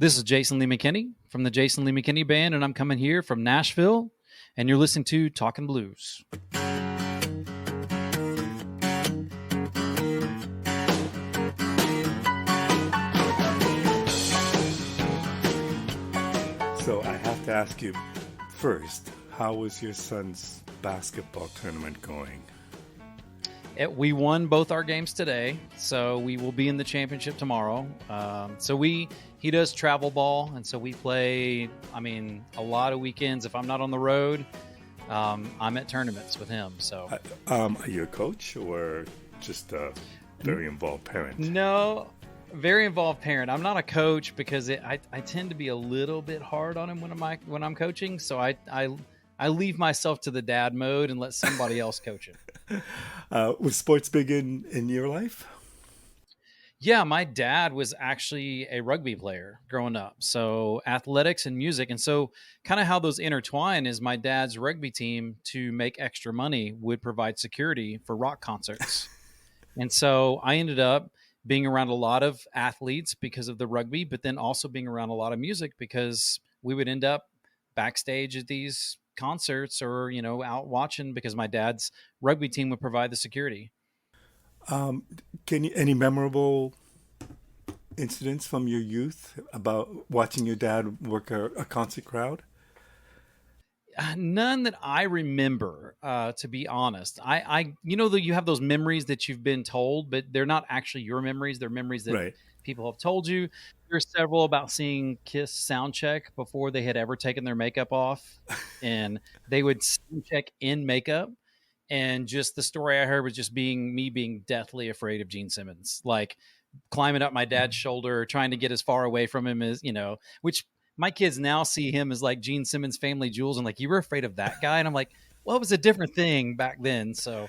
This is Jason Lee Mckinney from the Jason Lee Mckinney Band, and I'm coming here from Nashville, and you're listening to Talkin' Blues. So I have to ask you first, how was your son's basketball tournament going? We won both our games today, so we will be in the championship tomorrow. He does travel ball, and so we play, a lot of weekends. If I'm not on the road, I'm at tournaments with him. So, are you a coach or just a very involved parent? No, very involved parent. I'm not a coach because I tend to be a little bit hard on him when I'm coaching. So I leave myself to the dad mode and let somebody else coach him. Was sports big in your life? Yeah, my dad was actually a rugby player growing up. So athletics and music. And so kind of how those intertwine is my dad's rugby team, to make extra money, would provide security for rock concerts. And so I ended up being around a lot of athletes because of the rugby, but then also being around a lot of music because we would end up backstage at these concerts or, out watching because my dad's rugby team would provide the security. Any memorable incidents from your youth about watching your dad work a concert crowd? None that I remember, to be honest. You have those memories that you've been told, but they're not actually your memories. They're memories that Right. people have told you. There's several about seeing Kiss sound check before they had ever taken their makeup off, and they would sound check in makeup. And just the story I heard was just me being deathly afraid of Gene Simmons, like climbing up my dad's shoulder, trying to get as far away from him as, which my kids now see him as like Gene Simmons' Family Jewels. And like, you were afraid of that guy? And I'm like, well, it was a different thing back then. So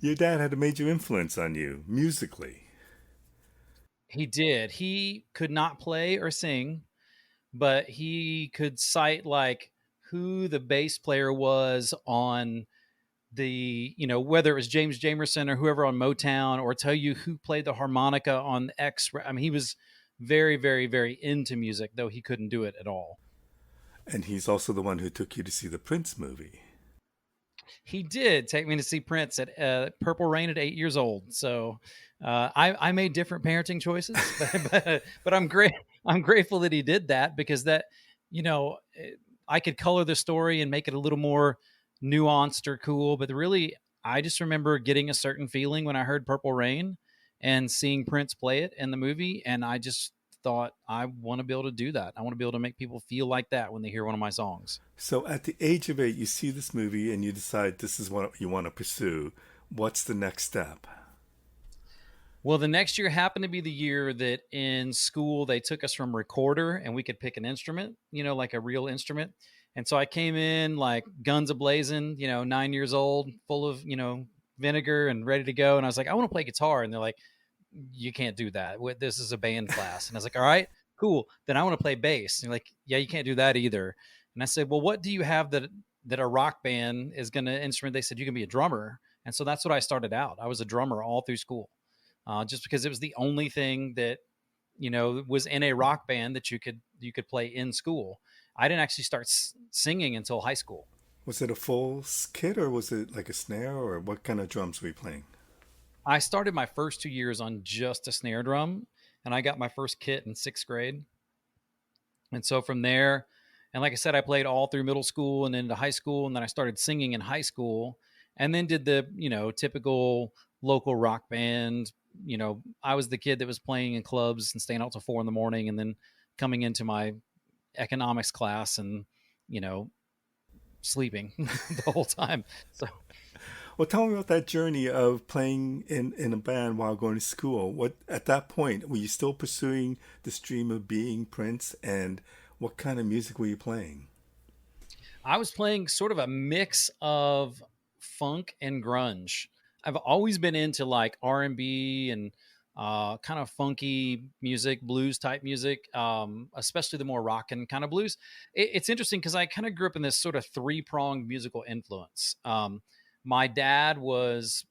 Your dad had a major influence on you musically. he did. He could not play or sing, but he could cite like who the bass player was on whether it was James Jamerson or whoever on Motown, or tell you who played the harmonica on X. He was very, very, very into music, though he couldn't do it at all. And he's also the one who took you to see the Prince movie. He did take me to see Prince at Purple Rain at 8 years old. So I made different parenting choices, but I'm great. I'm grateful that he did that because I could color the story and make it a little more nuanced or cool. But really, I just remember getting a certain feeling when I heard Purple Rain and seeing Prince play it in the movie. And I just thought, I want to be able to do that. I want to be able to make people feel like that when they hear one of my songs. So at the age of 8, you see this movie and you decide this is what you want to pursue. What's the next step? Well, the next year happened to be the year that in school they took us from recorder and we could pick an instrument, like a real instrument. And so I came in like guns a-blazing, 9 years old, full of, vinegar and ready to go. And I was like, I want to play guitar. And they're like, you can't do that. This is a band class. And I was like, all right, cool. Then I want to play bass. And they're like, yeah, you can't do that either. And I said, well, what do you have that a rock band is going to instrument? They said, you can be a drummer. And so that's what I started out. I was a drummer all through school. Just because it was the only thing that, was in a rock band that you could play in school. I didn't actually start singing until high school. Was it a full kit or was it like a snare, or what kind of drums were you playing? I started my first 2 years on just a snare drum, and I got my first kit in 6th grade. And so from there, and like I said, I played all through middle school and into high school. And then I started singing in high school and then did the, typical local rock band. I was the kid that was playing in clubs and staying out till 4 a.m. and then coming into my economics class and, sleeping the whole time. So, Well, tell me about that journey of playing in a band while going to school. What at that point were you still pursuing this dream of being Prince, and what kind of music were you playing? I was playing sort of a mix of funk and grunge. I've always been into like R&B and kind of funky music, blues type music, especially the more rockin' kind of blues. It's interesting because I kind of grew up in this sort of three-pronged musical influence. My dad was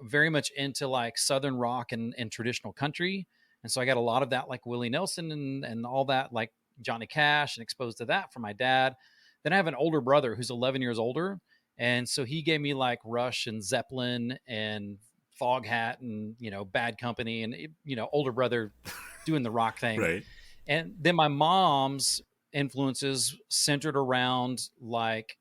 very much into like Southern rock and traditional country. And so I got a lot of that, like Willie Nelson and all that, like Johnny Cash and exposed to that from my dad. Then I have an older brother who's 11 years older. And so he gave me like Rush and Zeppelin and Foghat and, Bad Company and, older brother doing the rock thing. Right. And then my mom's influences centered around like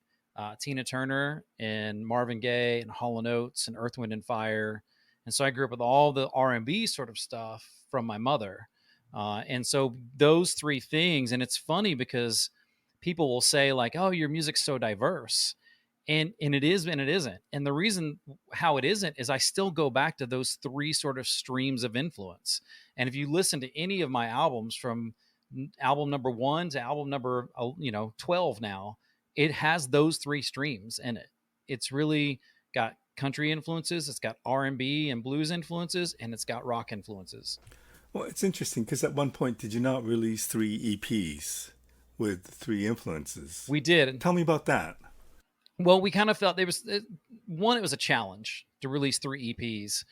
Tina Turner and Marvin Gaye and Hall and Oates and Earth, Wind and Fire. And so I grew up with all the R&B sort of stuff from my mother. And so those three things, and it's funny because people will say like, "Oh, your music's so diverse," and it is and it isn't. And the reason how it isn't is I still go back to those three sort of streams of influence. And if you listen to any of my albums from album number 1 to album number 12 now, it has those three streams in it. It's really got country influences, it's got R&B and blues influences, and it's got rock influences. Well, it's interesting because at one point, did you not release 3 EPs with 3 influences? We did. Tell me about that. Well, we kind of felt there was one, it was a challenge to release 3 EPs.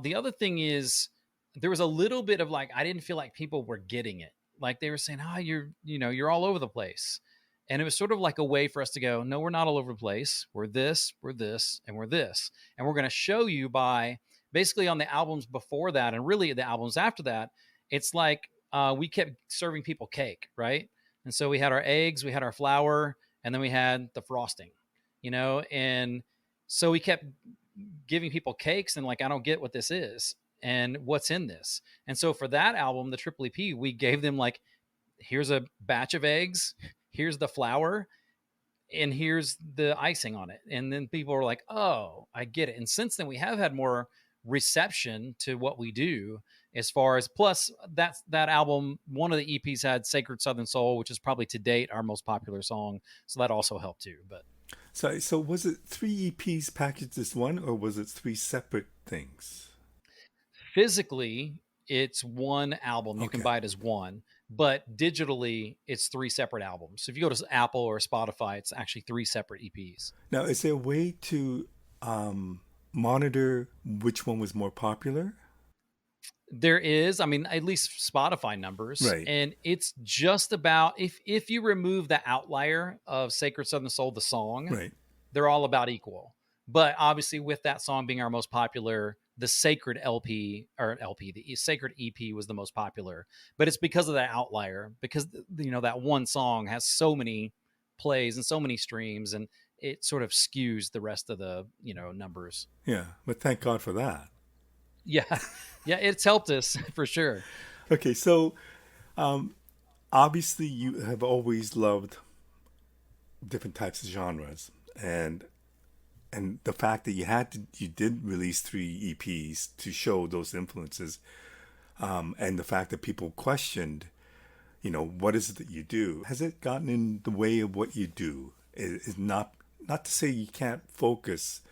The other thing is there was a little bit of like, I didn't feel like people were getting it. Like they were saying, you're all over the place. And it was sort of like a way for us to go, no, we're not all over the place. We're this, and we're this. And we're going to show you by basically on the albums before that. And really the albums after that, it's like we kept serving people cake, right? And so we had our eggs, we had our flour, and then we had the frosting, and so we kept giving people cakes and like, I don't get what this is and what's in this. And so for that album, the Triple EP, we gave them like, here's a batch of eggs, here's the flour, and here's the icing on it. And then people were like, oh, I get it. And since then we have had more reception to what we do, as far as, plus that album, one of the EPs had Sacred Southern Soul, which is probably to date our most popular song. So that also helped too. But So was it 3 EPs packaged as one, or was it 3 separate things? physically, it's one album. You can Okay. buy it as one, but digitally, it's three separate albums. So if you go to Apple or Spotify, it's actually three separate EPs. Now, is there a way to monitor which one was more popular? There is, I mean, at least Spotify numbers, Right. and it's just about, if you remove the outlier of Sacred Southern Soul, the song, Right. they're all about equal. But obviously, with that song being our most popular, the Sacred the Sacred EP was the most popular. But it's because of that outlier, because that one song has so many plays and so many streams, and it sort of skews the rest of the numbers. Yeah. But thank God for that. Yeah, yeah, it's helped us for sure. Okay. So obviously, you have always loved different types of genres, and the fact that you did release 3 EPs to show those influences, and the fact that people questioned, what is it that you do? Has it gotten in the way of what you do? Is not to say you can't focus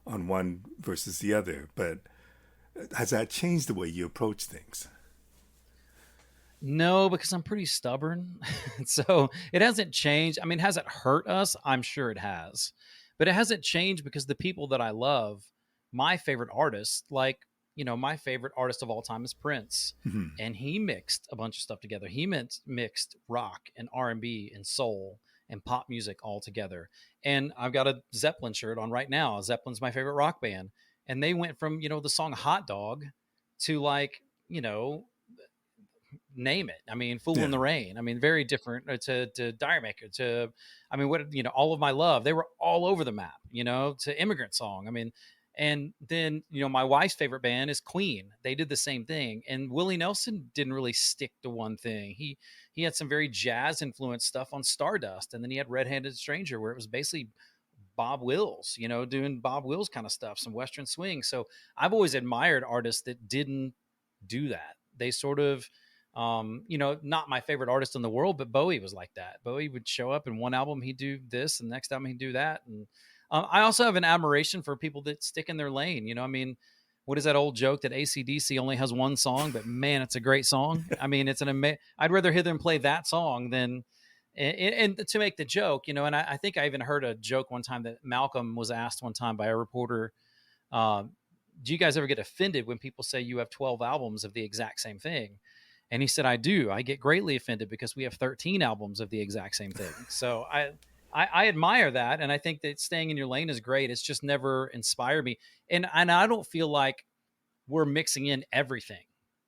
on one versus the other, but has that changed the way you approach things? No, because I'm pretty stubborn. So it hasn't changed. I mean, has it hurt us? I'm sure it has. But it hasn't changed because the people that I love, my favorite artists, like, my favorite artist of all time is Prince. Mm-hmm. And he mixed a bunch of stuff together. He mixed rock and R&B and soul and pop music all together. And I've got a Zeppelin shirt on right now. Zeppelin's my favorite rock band. And they went from, the song Hot Dog to like, name it. I mean, Fool in Yeah. the Rain. I mean, very different to Dire Maker, to, I mean, All of My Love. They were all over the map, to Immigrant Song. I mean, and then, my wife's favorite band is Queen. They did the same thing. And Willie Nelson didn't really stick to one thing. He had some very jazz influenced stuff on Stardust. And then he had Red Handed Stranger, where it was basically Bob Wills, doing Bob Wills kind of stuff, some Western swing. So I've always admired artists that didn't do that. They sort of, not my favorite artist in the world, but Bowie was like that. Bowie would show up in one album, he'd do this, and the next album he'd do that. And I also have an admiration for people that stick in their lane. I mean, what is that old joke that AC/DC only has one song, but man, it's a great song. I mean, I'd rather hear them play that song than, and to make the joke, and I think I even heard a joke one time that Malcolm was asked one time by a reporter, do you guys ever get offended when people say you have 12 albums of the exact same thing? And he said, I do. I get greatly offended because we have 13 albums of the exact same thing. So I admire that. And I think that staying in your lane is great. It's just never inspired me. And I don't feel like we're mixing in everything.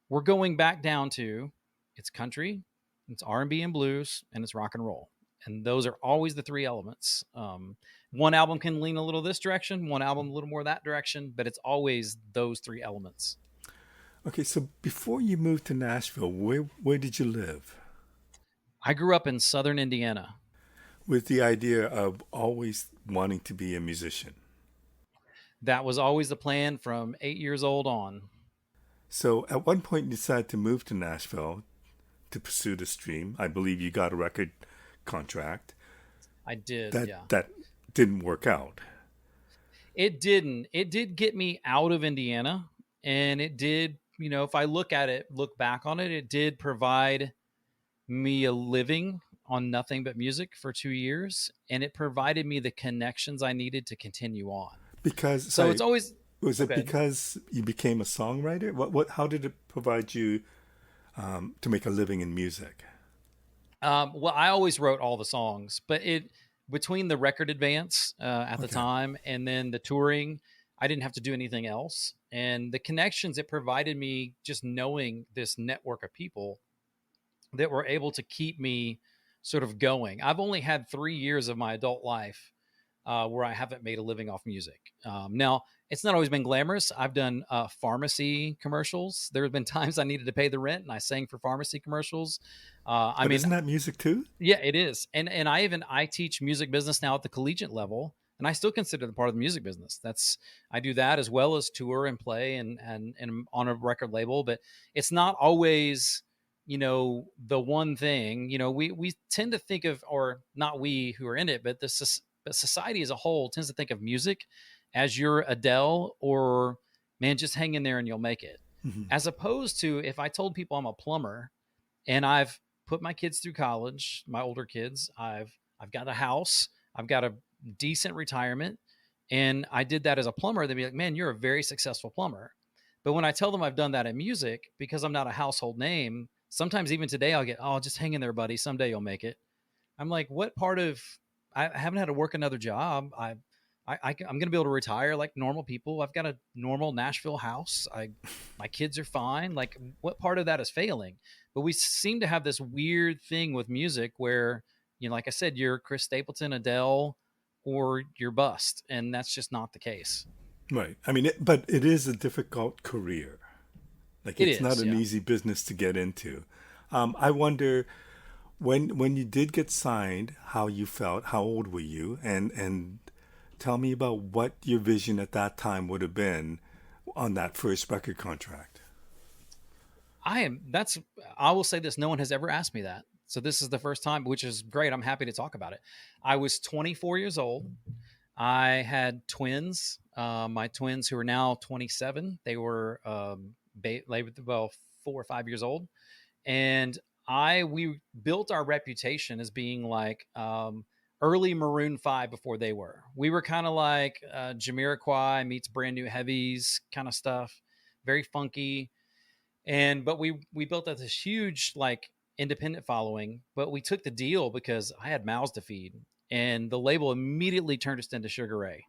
We're going back down to it's country, it's R&B and blues, and it's rock and roll. And those are always the three elements. One album can lean a little this direction, one album a little more that direction, but it's always those three elements. Okay, so before you moved to Nashville, where did you live? I grew up in southern Indiana. With the idea of always wanting to be a musician. That was always the plan from 8 years old on. So at one point you decided to move to Nashville to pursue the stream. I believe you got a record contract. I did, That yeah. that didn't work out. It didn't. It did get me out of Indiana, and it did, if I look back on it, it did provide me a living on nothing but music for 2 years, and it provided me the connections I needed to continue on. Because So sorry, it's always was it okay. because you became a songwriter? What how did it provide you to make a living in music? Well, I always wrote all the songs, but it between the record advance at the Okay. time and then the touring, I didn't have to do anything else. And the connections it provided me, just knowing this network of people that were able to keep me sort of going. I've only had 3 years of my adult life where I haven't made a living off music. Now, it's not always been glamorous. I've done pharmacy commercials. There have been times I needed to pay the rent, and I sang for pharmacy commercials. I But mean, isn't that music too? yeah, it is. And I teach music business now at the collegiate level, and I still consider the part of the music business. I do that as well as tour and play and on a record label, but it's not always the one thing. We tend to think of, or not we who are in it, but society as a whole tends to think of music as your Adele, or man, just hang in there and you'll make it. Hmm. As opposed to, if I told people I'm a plumber and I've put my kids through college, my older kids, I've got a house, I've got a decent retirement, and I did that as a plumber, they'd be like, "Man, you're a very successful plumber." But when I tell them I've done that in music, because I'm not a household name, sometimes even today I'll get, "Oh, just hang in there, buddy. Someday you'll make it." I'm like, "What part of I haven't had to work another job. I'm going to be able to retire like normal people. I've got a normal Nashville house. My kids are fine. Like, what part of that is failing?" But we seem to have this weird thing with music where, like I said, you're Chris Stapleton, Adele, or you're bust, and that's just not the case. Right. I mean, but it is a difficult career. Like It it's not is, an yeah. easy business to get into. I wonder when you did get signed, how you felt. How old were you? And tell me about what your vision at that time would have been on that first record contract. I am. That's. I will say this: no one has ever asked me that, so this is the first time, which is great. I'm happy to talk about it. I was 24 years old. I had twins. My twins, who are now 27, they were well 4 or 5 years old, and we built our reputation as being like early Maroon 5 before they were. We were kind of like Jamiroquai meets Brand New Heavies kind of stuff, very funky. But we built up this huge like independent following, but we took the deal because I had mouths to feed, and the label immediately turned us into Sugar Ray,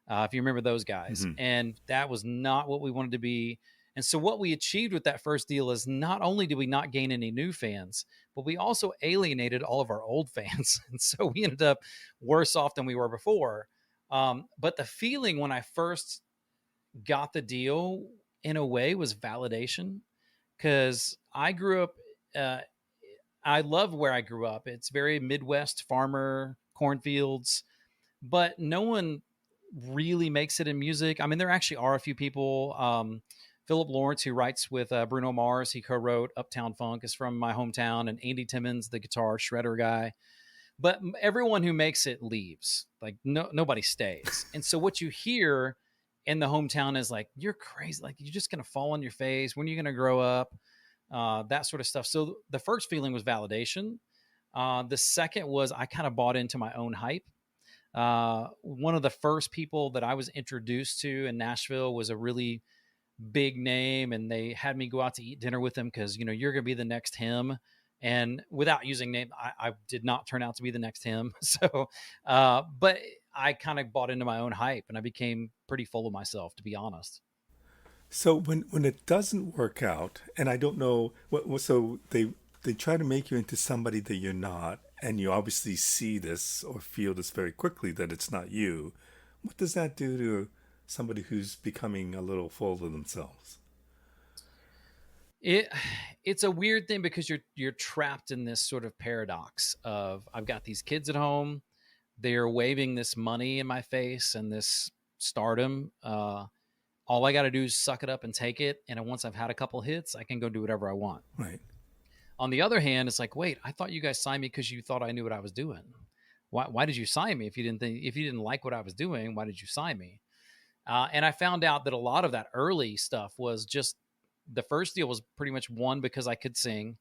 if you remember those guys, Hmm. and that was not what we wanted to be. And so what we achieved with that first deal is not only did we not gain any new fans, but we also alienated all of our old fans, and so we ended up worse off than we were before. But the feeling when I first got the deal, in a way, was validation, because I grew up. Uh, I love where I grew up. It's very Midwest farmer cornfields, but no one really makes it in music. I mean, there actually are a few people. Philip Lawrence, who writes with Bruno Mars, he co-wrote Uptown Funk, is from my hometown, and Andy Timmons, the guitar shredder guy. But everyone who makes it leaves. Like nobody stays. And so what you hear in the hometown is like, "You're crazy. Like, you're just gonna fall on your face. When are you gonna grow up?" That sort of stuff. So the first feeling was validation. The second was I kind of bought into my own hype. One of the first people that I was introduced to in Nashville was a really big name, and they had me go out to eat dinner with them because, you know, you're going to be the next him. And without using name, I did not turn out to be the next him. So, but I kind of bought into my own hype, and I became pretty full of myself, to be honest. So when it doesn't work out, and I don't know so they try to make you into somebody that you're not, and you obviously see this or feel this very quickly that it's not you. What does that do to somebody who's becoming a little full of themselves? It it's a weird thing because you're trapped in this sort of paradox of, I've got these kids at home, they're waving this money in my face and this stardom. All I got to do is suck it up and take it, and once I've had a couple hits, I can go do whatever I want. Right. On the other hand, it's like, wait, I thought you guys signed me because you thought I knew what I was doing. Why did you sign me if you didn't like what I was doing? Why did you sign me? And I found out that a lot of that early stuff was just, the first deal was pretty much, one, because I could sing,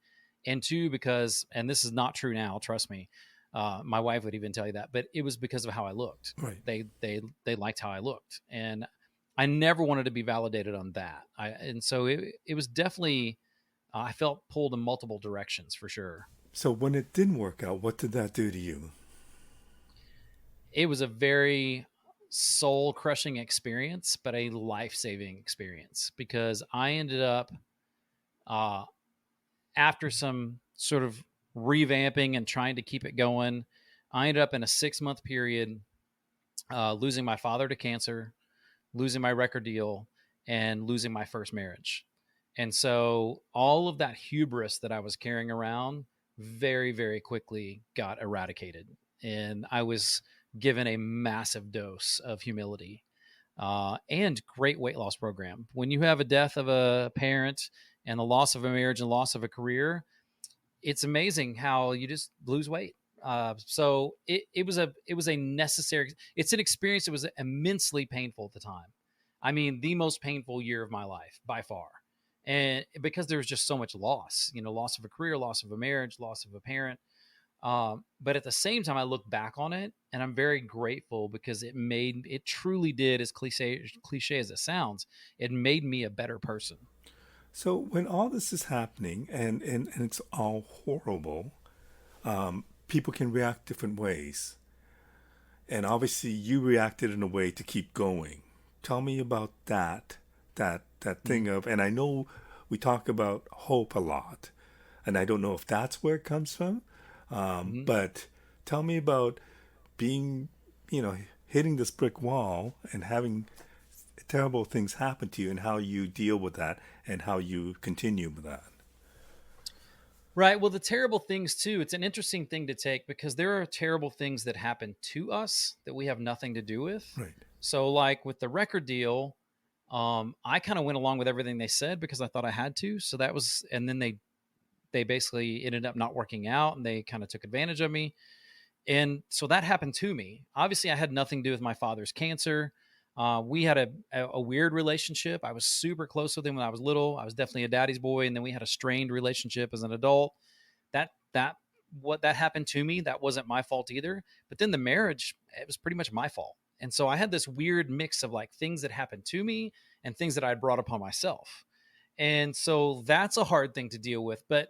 and two, because, and this is not true now, trust me, my wife would even tell you that, but it was because of how I looked. Right. They liked how I looked, and I never wanted to be validated on that. And so it was definitely, I felt pulled in multiple directions for sure. So when it didn't work out, what did that do to you? It was a very soul crushing experience, but a life saving experience, because I ended up, uh, after some sort of revamping and trying to keep it going, I ended up in a 6 month period, losing my father to cancer, losing my record deal, and losing my first marriage. And so all of that hubris that I was carrying around very, very quickly got eradicated. And I was given a massive dose of humility, and great weight loss program. When you have a death of a parent and the loss of a marriage and loss of a career, it's amazing how you just lose weight. So it was a necessary. It's an experience that was immensely painful at the time. I mean, the most painful year of my life by far, and because there was just so much loss. You know, loss of a career, loss of a marriage, loss of a parent. But at the same time, I look back on it and I'm very grateful, because it truly did, as cliche as it sounds, it made me a better person. So when all this is happening and it's all horrible, people can react different ways. And obviously you reacted in a way to keep going. Tell me about that Mm-hmm. thing of, and I know we talk about hope a lot, and I don't know if that's where it comes from, Mm-hmm. but tell me about being, you know, hitting this brick wall and having terrible things happen to you and how you deal with that and how you continue with that. Right. Well, the terrible things too, it's an interesting thing to take, because there are terrible things that happen to us that we have nothing to do with. Right. So, like with the record deal, I kind of went along with everything they said because I thought I had to. So that was, and then they basically ended up not working out, and they kind of took advantage of me. And so that happened to me. Obviously, I had nothing to do with my father's cancer. We had a weird relationship. I was super close with him when I was little. I was definitely a daddy's boy, and then we had a strained relationship as an adult. That what that happened to me, that wasn't my fault either. But then the marriage, it was pretty much my fault. And so I had this weird mix of like things that happened to me and things that I had brought upon myself. And so that's a hard thing to deal with. But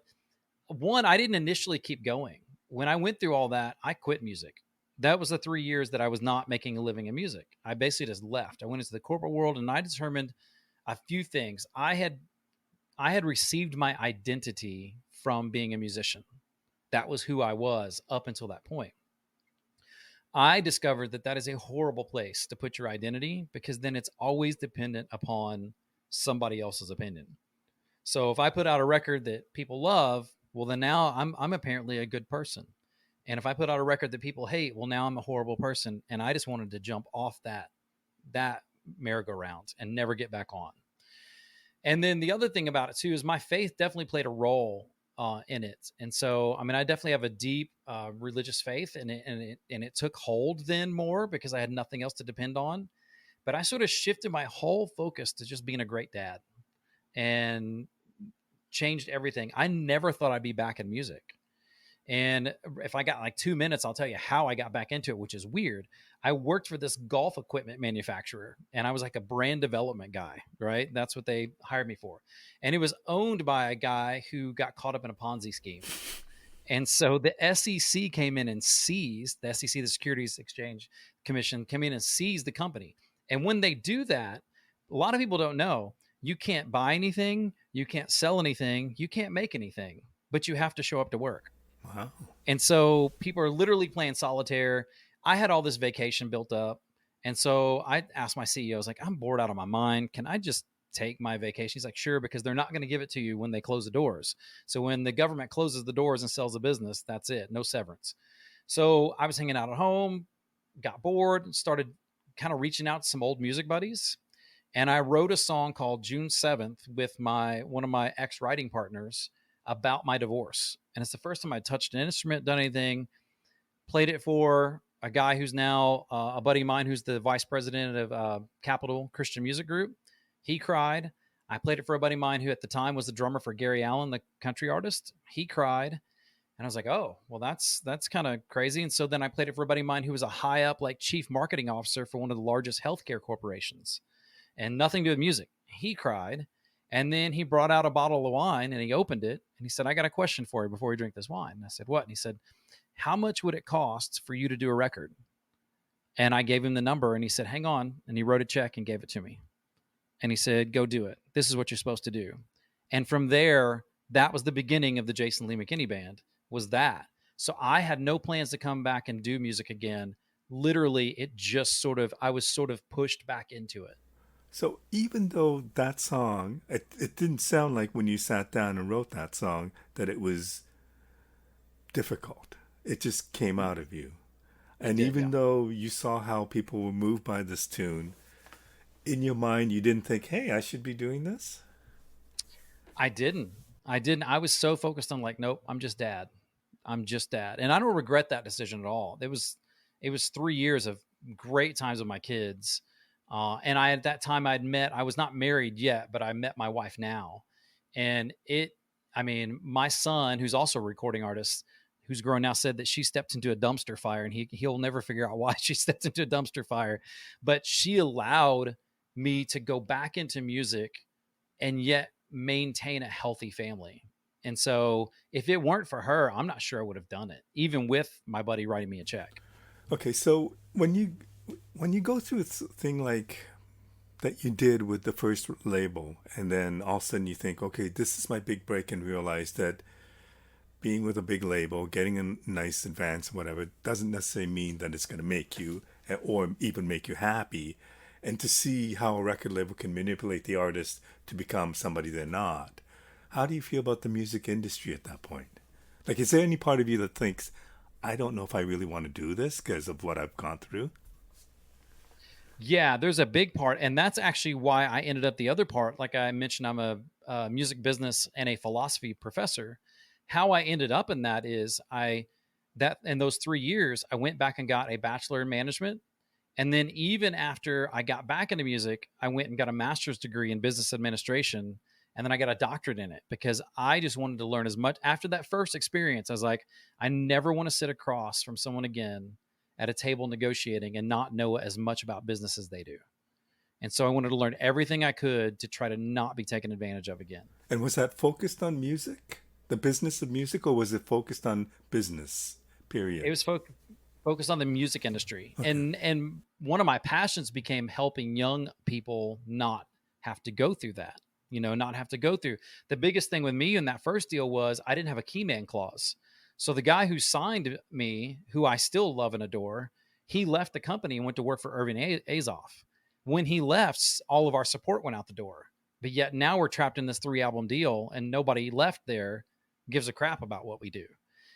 one, I didn't initially keep going. When I went through all that, I quit music. That was the 3 years that I was not making a living in music. I basically just left. I went into the corporate world, and I determined a few things. I had received my identity from being a musician. That was who I was up until that point. I discovered that that is a horrible place to put your identity, because then it's always dependent upon somebody else's opinion. So if I put out a record that people love, well, then now I'm apparently a good person. And if I put out a record that people hate, well, now I'm a horrible person. And I just wanted to jump off that merry-go-round and never get back on. And then the other thing about it too is my faith definitely played a role in it. And so, I mean, I definitely have a deep religious faith, and it took hold then more because I had nothing else to depend on. But I sort of shifted my whole focus to just being a great dad, and changed everything. I never thought I'd be back in music. And if I got like 2 minutes, I'll tell you how I got back into it, which is weird. I worked for this golf equipment manufacturer and I was like a brand development guy, right? That's what they hired me for. And it was owned by a guy who got caught up in a Ponzi scheme. And so the SEC came in and seized the SEC, the Securities Exchange Commission, came in and seized the company. And when they do that, a lot of people don't know you can't buy anything, you can't sell anything, you can't make anything, but you have to show up to work. Wow. And so people are literally playing solitaire. I had all this vacation built up. And so I asked my CEO, I was like, I'm bored out of my mind. Can I just take my vacation? He's like, sure, because they're not going to give it to you when they close the doors. So when the government closes the doors and sells the business, that's it. No severance. So I was hanging out at home, got bored, started kind of reaching out to some old music buddies. And I wrote a song called June 7th with my one of my ex writing partners about my divorce. And it's the first time I touched an instrument, done anything, played it for a guy who's now a buddy of mine who's the vice president of Capital Christian Music Group. He cried. I played it for a buddy of mine who at the time was the drummer for Gary Allan, the country artist. He cried. And I was like, oh, well, that's kind of crazy. And so then I played it for a buddy of mine who was a high up, like chief marketing officer for one of the largest healthcare corporations and nothing to do with music. He cried. And then he brought out a bottle of wine and he opened it and he said, I got a question for you before you drink this wine. And I said, what? And he said, how much would it cost for you to do a record? And I gave him the number and he said, hang on. And he wrote a check and gave it to me. And he said, go do it. This is what you're supposed to do. And from there, that was the beginning of the Jason Lee Mckinney Band, was that. So I had no plans to come back and do music again. Literally, it just I was sort of pushed back into it. So even though that song, it didn't sound like when you sat down and wrote that song that it was difficult. It just came out of you. It And did, even yeah. though you saw how people were moved by this tune, in your mind you didn't think, hey, I should be doing this? I didn't. I didn't. I was so focused on like, nope, I'm just dad. I'm just dad. And I don't regret that decision at all. It was 3 years of great times with my kids. And at that time I was not married yet, but I met my wife now. And I mean, my son, who's also a recording artist, who's grown now, said that she stepped into a dumpster fire and he'll never figure out why she stepped into a dumpster fire. But she allowed me to go back into music and yet maintain a healthy family. And so if it weren't for her, I'm not sure I would have done it, even with my buddy writing me a check. Okay, so when you go through a thing like that you did with the first label, and then all of a sudden you think, okay, this is my big break, and realize that being with a big label, getting a nice advance, whatever, doesn't necessarily mean that it's going to make you or even make you happy. And to see how a record label can manipulate the artist to become somebody they're not. How do you feel about the music industry at that point? Like, is there any part of you that thinks, I don't know if I really want to do this because of what I've gone through? Yeah, there's a big part. And that's actually why I ended up the other part. Like I mentioned, I'm a music business and a philosophy professor. How I ended up in that is that in those 3 years, I went back and got a bachelor in management. And then even after I got back into music, I went and got a master's degree in business administration. And then I got a doctorate in it because I just wanted to learn as much. After that first experience, I was like, I never want to sit across from someone again at a table negotiating and not know as much about business as they do. And so I wanted to learn everything I could to try to not be taken advantage of again. And was that focused on music, the business of music, or was it focused on business, It period? was focused on the music industry. Okay. And one of my passions became helping young people not have to go through that, not have to go through. The biggest thing with me in that first deal was I didn't have a key man clause. So the guy who signed me, who I still love and adore, he left the company and went to work for Irving Azoff. When he left, all of our support went out the door. But yet now we're trapped in this 3 album deal and nobody left there gives a crap about what we do.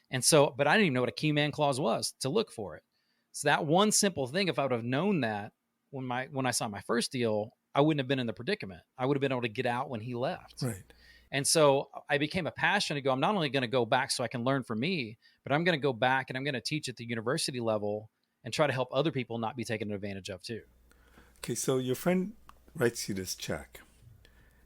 And so, but I didn't even know what a key man clause was to look for it. So that one simple thing, if I would have known that when I saw my first deal, I wouldn't have been in the predicament. I would have been able to get out when he left. Right. And so I became a passion to go, I'm not only going to go back so I can learn from me, but I'm going to go back and I'm going to teach at the university level and try to help other people not be taken advantage of too. Okay, so your friend writes you this check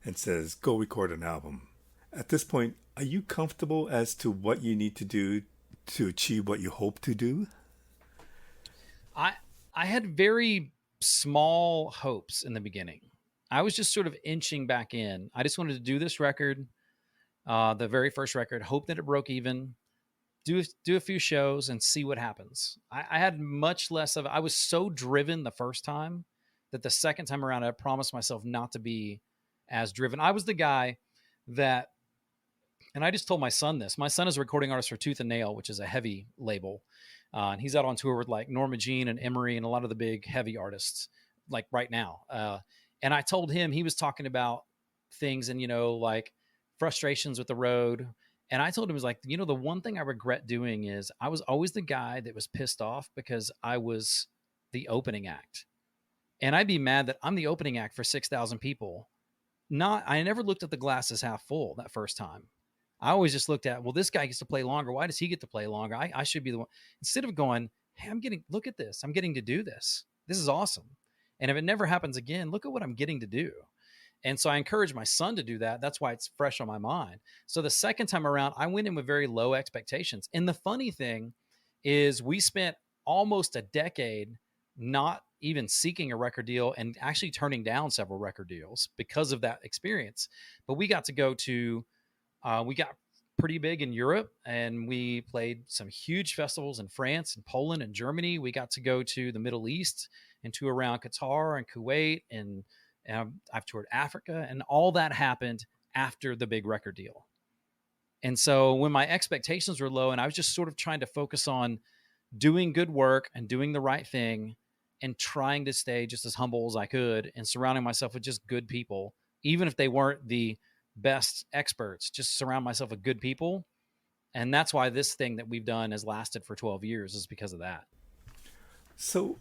and says, go record an album. At this point, are you comfortable as to what you need to do to achieve what you hope to do? I I had very small hopes in the beginning. I was just sort of inching back in. I just wanted to do this record, the very first record, hope that it broke even, do a few shows and see what happens. I had much less of. I was so driven the first time that the second time around, I promised myself not to be as driven. I was the guy that, and I just told my son this. My son is a recording artist for Tooth and Nail, which is a heavy label, and he's out on tour with like Norma Jean and Emery and a lot of the big heavy artists, like right now. And I told him, he was talking about things and like frustrations with the road. And I told him, it was like, the one thing I regret doing is I was always the guy that was pissed off because I was the opening act. And I'd be mad that I'm the opening act for 6,000 people. I never looked at the glass as half full that first time. I always just looked at, well, this guy gets to play longer. Why does he get to play longer? I should be the one. Instead of going, hey, look at this. I'm getting to do this. This is awesome. And if it never happens again, look at what I'm getting to do. And so I encourage my son to do that. That's why it's fresh on my mind. So the second time around, I went in with very low expectations. And the funny thing is, we spent almost a decade not even seeking a record deal and actually turning down several record deals because of that experience. But we got to go to, we got pretty big in Europe, and we played some huge festivals in France and Poland and Germany. We got to go to the Middle East and tour around Qatar and Kuwait, and I've toured Africa, and all that happened after the big record deal. And so when my expectations were low and I was just sort of trying to focus on doing good work and doing the right thing and trying to stay just as humble as I could and surrounding myself with just good people, even if they weren't the best experts, just surround myself with good people. And that's why this thing that we've done has lasted for 12 years, is because of that. So,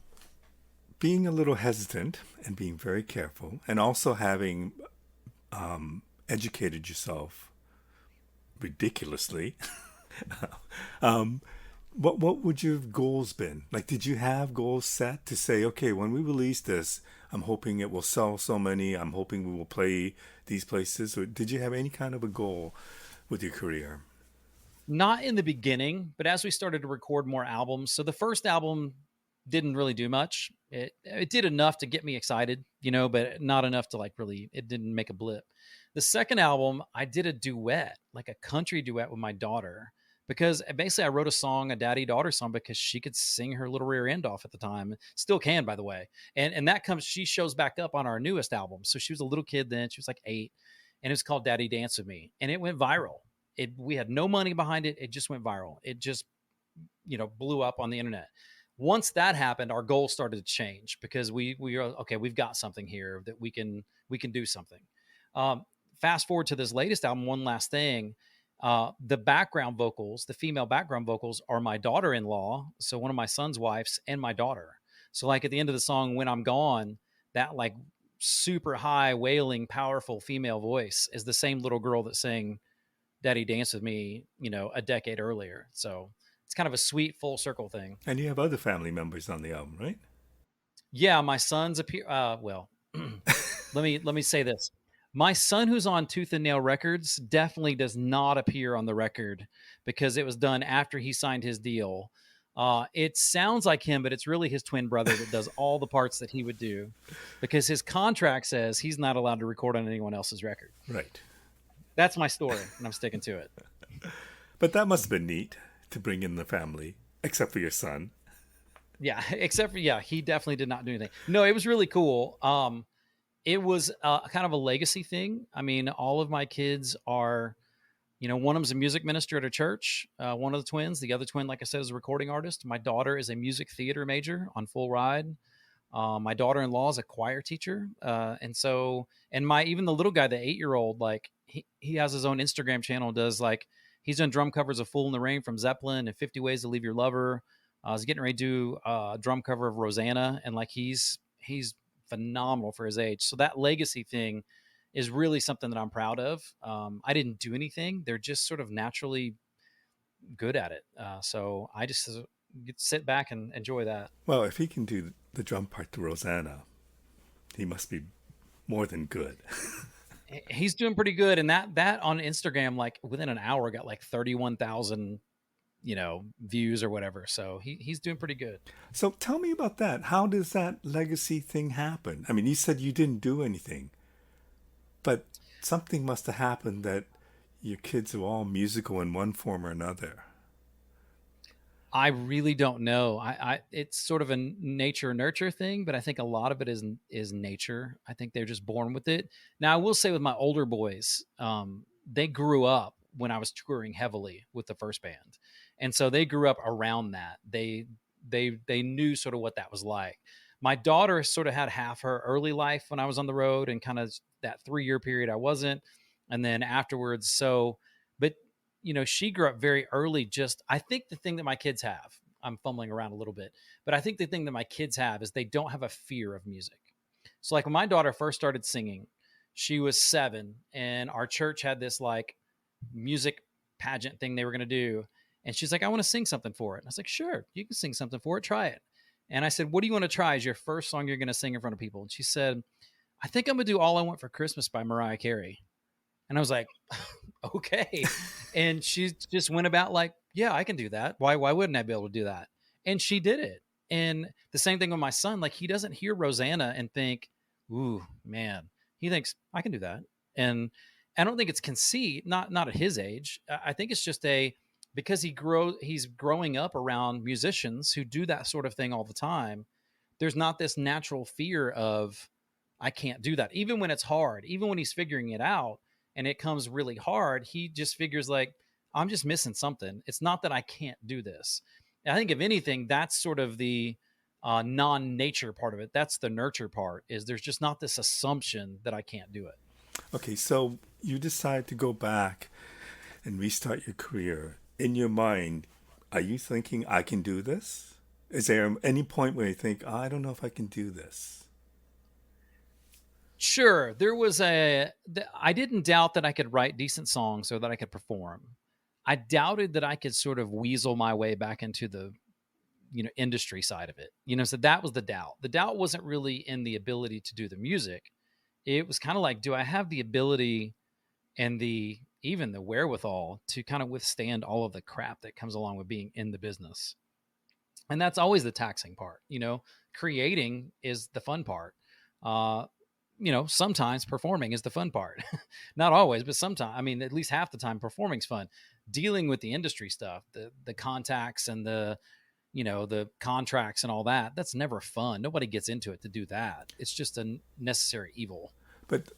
being a little hesitant and being very careful, and also having educated yourself ridiculously, um, what would your goals been? Like, did you have goals set to say, okay, when we release this, I'm hoping it will sell so many. I'm hoping we will play these places. Or did you have any kind of a goal with your career? Not in the beginning, but as we started to record more albums. So the first album didn't really do much. It did enough to get me excited, but not enough to like really, it didn't make a blip. The second album, I did a duet, like a country duet with my daughter, because basically I wrote a daddy-daughter song, because she could sing her little rear end off at the time. Still can, by the way. And she shows back up on our newest album. So she was a little kid then. She was like 8, and it was called Daddy Dance With Me. And it went viral. We had no money behind it. It just went viral. It just, blew up on the internet. Once that happened, our goal started to change, because we are okay. We've got something here that we can do something. Fast forward to this latest album. One last thing, the background vocals, the female background vocals, are my daughter-in-law, so one of my son's wives, and my daughter. So like at the end of the song, "When I'm Gone," that like super high, wailing, powerful female voice is the same little girl that sang Daddy Dance With Me, a decade earlier. So it's kind of a sweet full circle thing. And you have other family members on the album, right? Yeah, my son's appear. Well, let me say this: my son, who's on Tooth and Nail Records, definitely does not appear on the record, because it was done after he signed his deal. It sounds like him, but it's really his twin brother that does all the parts that he would do, because his contract says he's not allowed to record on anyone else's record. Right. That's my story, and I'm sticking to it. But that must have been neat to bring in the family, except for your son. Yeah, except for, he definitely did not do anything. No, it was really cool. It was kind of a legacy thing. I mean, all of my kids are, one of them's a music minister at a church. One of the twins, the other twin, like I said, is a recording artist. My daughter is a music theater major on Full Ride. My daughter-in-law is a choir teacher. And even the little guy, the 8-year-old, like he has his own Instagram channel, he's done drum covers of Fool in the Rain from Zeppelin and 50 Ways to Leave Your Lover. He's getting ready to do a drum cover of Rosanna. And like, he's phenomenal for his age. So that legacy thing is really something that I'm proud of. I didn't do anything. They're just sort of naturally good at it. So I just get to sit back and enjoy that. Well, if he can do the drum part to Rosanna, he must be more than good. He's doing pretty good. And that on Instagram, like within an hour, got like 31,000 views or whatever. So he's doing pretty good. So tell me about that. How does that legacy thing happen? I mean, you said you didn't do anything, but something must have happened that your kids are all musical in one form or another. I really don't know. It's sort of a nature nurture thing, but I think a lot of it is nature. I think they're just born with it. Now, I will say with my older boys, they grew up when I was touring heavily with the first band, and so they grew up around that. They knew sort of what that was like. My daughter sort of had half her early life when I was on the road, and kind of that 3 year period I wasn't, and then afterwards. So, but she grew up very early. Just, I think the thing that my kids have, I'm fumbling around a little bit, but I think the thing that my kids have is they don't have a fear of music. So, like when my daughter first started singing, she was 7, and our church had this like music pageant thing they were going to do. And she's like, I want to sing something for it. And I was like, sure, you can sing something for it. Try it. And I said, what do you want to try as your first song you're going to sing in front of people? And she said, I think I'm going to do All I Want for Christmas by Mariah Carey. And I was like, okay. And she just went about like, yeah, I can do that. Why wouldn't I be able to do that? And she did it. And the same thing with my son. Like, he doesn't hear Rosanna and think, ooh, man. He thinks I can do that. And I don't think it's conceit, not at his age. I think it's just because he's growing up around musicians who do that sort of thing all the time. There's not this natural fear of, I can't do that. Even when it's hard, even when he's figuring it out and it comes really hard, he just figures like, I'm just missing something. It's not that I can't do this. And I think if anything, that's sort of the non-nature part of it. That's the nurture part, is there's just not this assumption that I can't do it. Okay, so you decide to go back and restart your career. In your mind, are you thinking, I can do this? Is there any point where you think, oh, I don't know if I can do this? Sure. I didn't doubt that I could write decent songs or that I could perform. I doubted that I could sort of weasel my way back into the, industry side of it. So that was the doubt. The doubt wasn't really in the ability to do the music. It was kind of like, do I have the ability and even the wherewithal to kind of withstand all of the crap that comes along with being in the business? And that's always the taxing part. Creating is the fun part. Sometimes performing is the fun part. Not always, but sometimes. I mean, at least half the time, performing's fun. Dealing with the industry stuff, the contacts and the contracts and all that, that's never fun. Nobody gets into it to do that. It's just a necessary evil. But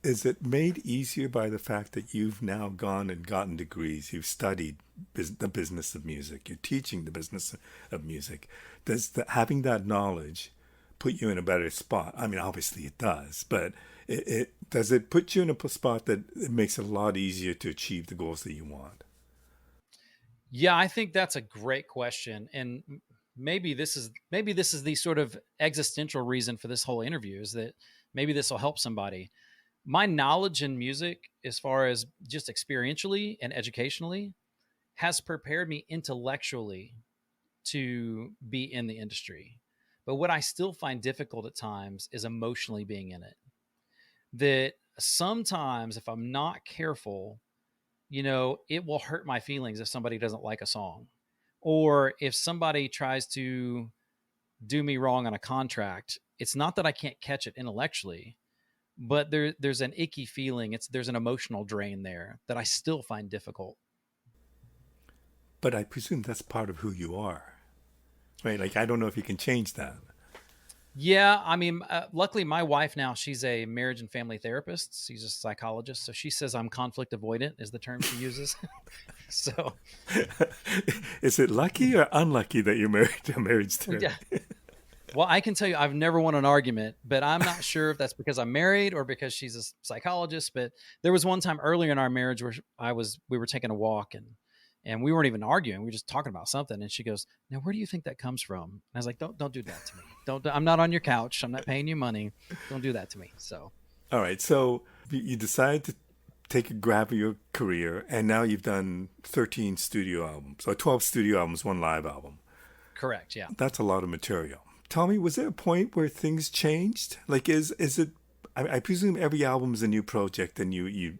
is it made easier by the fact that you've now gone and gotten degrees? You've studied the business of music. You're teaching the business of music. Does having that knowledge put you in a better spot? I mean, obviously it does, but does it put you in a spot that it makes it a lot easier to achieve the goals that you want? Yeah, I think that's a great question. And maybe this is the sort of existential reason for this whole interview, is that maybe this will help somebody. My knowledge in music, as far as just experientially and educationally, has prepared me intellectually to be in the industry. But what I still find difficult at times is emotionally being in it. That sometimes, if I'm not careful, it will hurt my feelings if somebody doesn't like a song, or if somebody tries to do me wrong on a contract. It's not that I can't catch it intellectually, but there's an icky feeling. There's an emotional drain there that I still find difficult. But I presume that's part of who you are, right? Like, I don't know if you can change that. Yeah, I mean, luckily my wife now, she's a marriage and family therapist. She's a psychologist, so she says I'm conflict avoidant is the term she uses. So, Is it lucky or unlucky that you're married to a marriage yeah. therapist? Well, I can tell you, I've never won an argument, but I'm not sure if that's because I'm married or because she's a psychologist. But there was one time earlier in our marriage where we were taking a walk, and we weren't even arguing. We were just talking about something. And she goes, now, where do you think that comes from? And I was like, don't do that to me. I'm not on your couch. I'm not paying you money. Don't do that to me. So, All right. So you decided to take a grab of your career, and now you've done 13 studio albums, or 12 studio albums, one live album. correct. Yeah. That's a lot of material. Tell me, was there a point where things changed? Like, is it? I presume every album is a new project, and you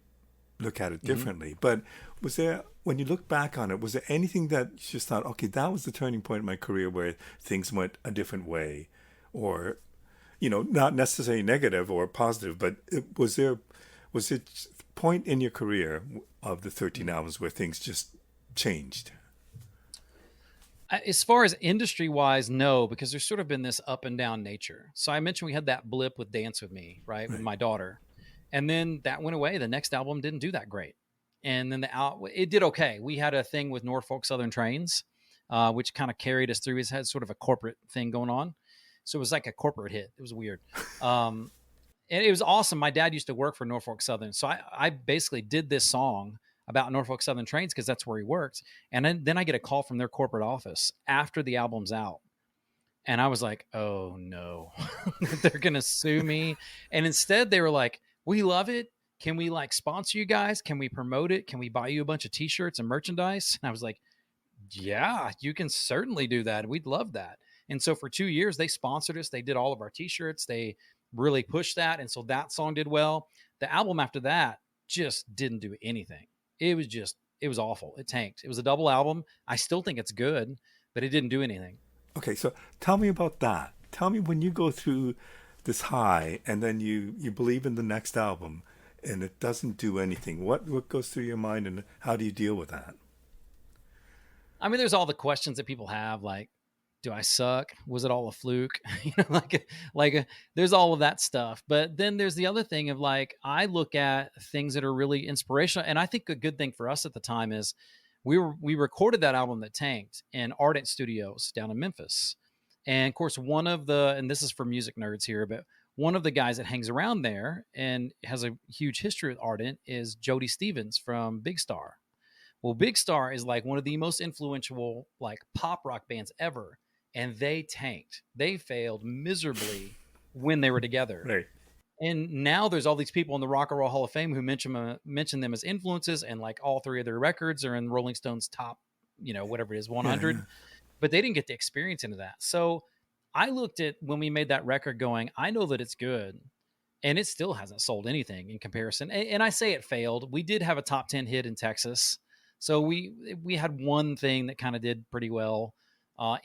look at it differently. Mm-hmm. But was there when you look back on it, was there anything that you just thought, okay, that was the turning point in my career where things went a different way, or not necessarily negative or positive, but was it point in your career of the 13 albums where things just changed? As far as industry wise, no, because there's sort of been this up and down nature. So I mentioned we had that blip with Dance with Me, right, with Right. my daughter, and then that went away. The next album didn't do that great, and then it did okay. We had a thing with Norfolk Southern Trains, which kind of carried us through. It had sort of a corporate thing going on, so it was like a corporate hit. It was weird. Um, and it was awesome. My dad used to work for Norfolk Southern, so I basically did this song about Norfolk Southern trains because that's where he worked. And then I get a call from their corporate office after the album's out, and I was like, oh no, they're gonna sue me. And instead, they were like, we love it. Can we like sponsor you guys? Can we promote it? Can we buy you a bunch of T-shirts and merchandise? And I was like, yeah, you can certainly do that. We'd love that. And so for 2 years, they sponsored us. They did all of our T-shirts. They really pushed that, and so that song did well. The album after that just didn't do anything. It was awful. It tanked. It was a double album. I still think it's good, but it didn't do anything. Okay, so tell me about that. Tell me when you go through this high and then you believe in the next album and it doesn't do anything. What goes through your mind and how do you deal with that? I mean, there's all the questions that people have, like, do I suck? Was it all a fluke? There's all of that stuff. But then there's the other thing of like, I look at things that are really inspirational. And I think a good thing for us at the time is we recorded that album that tanked in Ardent Studios down in Memphis. And of course, and this is for music nerds here, but one of the guys that hangs around there and has a huge history with Ardent is Jody Stevens from Big Star. Well, Big Star is like one of the most influential like pop rock bands ever, and they tanked. They failed miserably when they were together. Right. And now there's all these people in the Rock and Roll Hall of Fame who mention them as influences, and like all three of their records are in Rolling Stone's top, whatever it is, Yeah, 100. yeah. But they didn't get the experience into that. So I looked at when we made that record, going, I know that it's good, and it still hasn't sold anything in comparison. And I say it failed. We did have a top 10 hit in Texas, so we had one thing that kind of did pretty well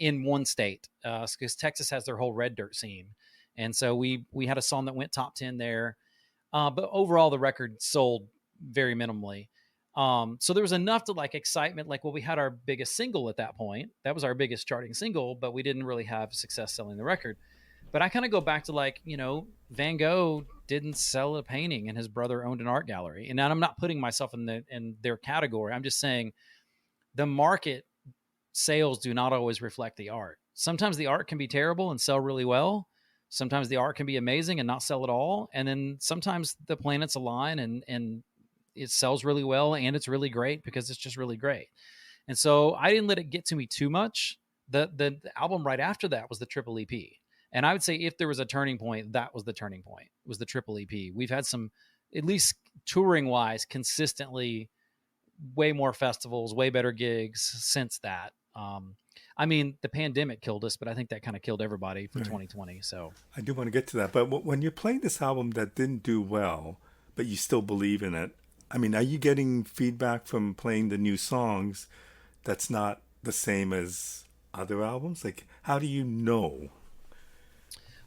in one state, because Texas has their whole red dirt scene, and so we had a song that went top 10 there. But overall, the record sold very minimally. So there was enough to like excitement. Like, well, we had our biggest single at that point. That was our biggest charting single, but we didn't really have success selling the record. But I kind of go back to like, Van Gogh didn't sell a painting and his brother owned an art gallery. And I'm not putting myself in their category. I'm just saying the market sales do not always reflect the art. Sometimes the art can be terrible and sell really well. Sometimes the art can be amazing and not sell at all. And then sometimes the planets align and it sells really well and it's really great because it's just really great. And so I didn't let it get to me too much. The album right after that was the triple EP. And I would say if there was a turning point, that was the turning point. It was the triple EP. We've had some, at least touring wise, consistently way more festivals, way better gigs since that. I mean, the pandemic killed us, but I think that kind of killed everybody for Right. 2020. So I do want to get to that, but when you're playing this album that didn't do well, but you still believe in it, I mean, are you getting feedback from playing the new songs that's not the same as other albums? Like, how do you know?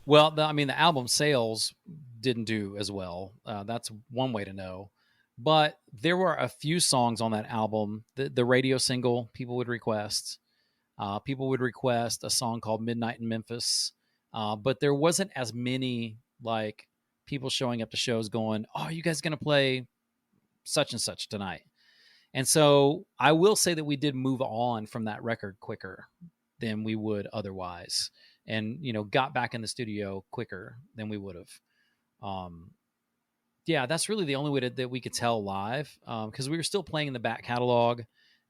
well, the album sales didn't do as well. That's one way to know. But there were a few songs on that album, the radio single people would request. People would request a song called Midnight in Memphis. But there wasn't as many like people showing up to shows going, oh, are you guys going to play such and such tonight? And so I will say that we did move on from that record quicker than we would otherwise, and got back in the studio quicker than we would have. Um, yeah, that's really the only way that we could tell live, because we were still playing in the back catalog,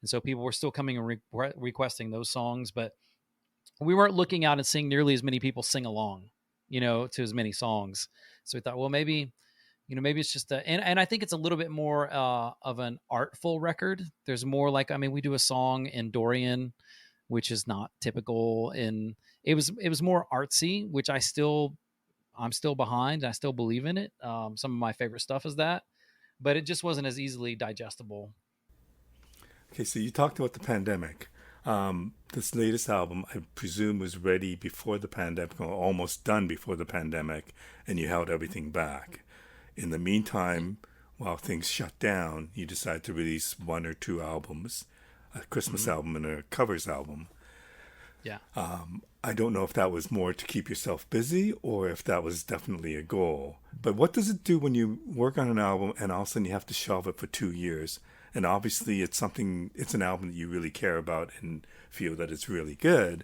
and so people were still coming and requesting those songs, but we weren't looking out and seeing nearly as many people sing along, to as many songs. So we thought, well, maybe it's just and I think it's a little bit more of an artful record. There's more like, I mean, we do a song in Dorian, which is not typical, and it was more artsy, which I'm still behind. I still believe in it. Some of my favorite stuff is that, but it just wasn't as easily digestible. Okay, so you talked about the pandemic. This latest album, I presume, was ready before the pandemic, or almost done before the pandemic, and you held everything back. In the meantime, while things shut down, you decided to release one or two albums, a Christmas Mm-hmm. album and a covers album. Yeah. I don't know if that was more to keep yourself busy or if that was definitely a goal. But what does it do when you work on an album and all of a sudden you have to shelve it for 2 years? And obviously, it's an album that you really care about and feel that it's really good.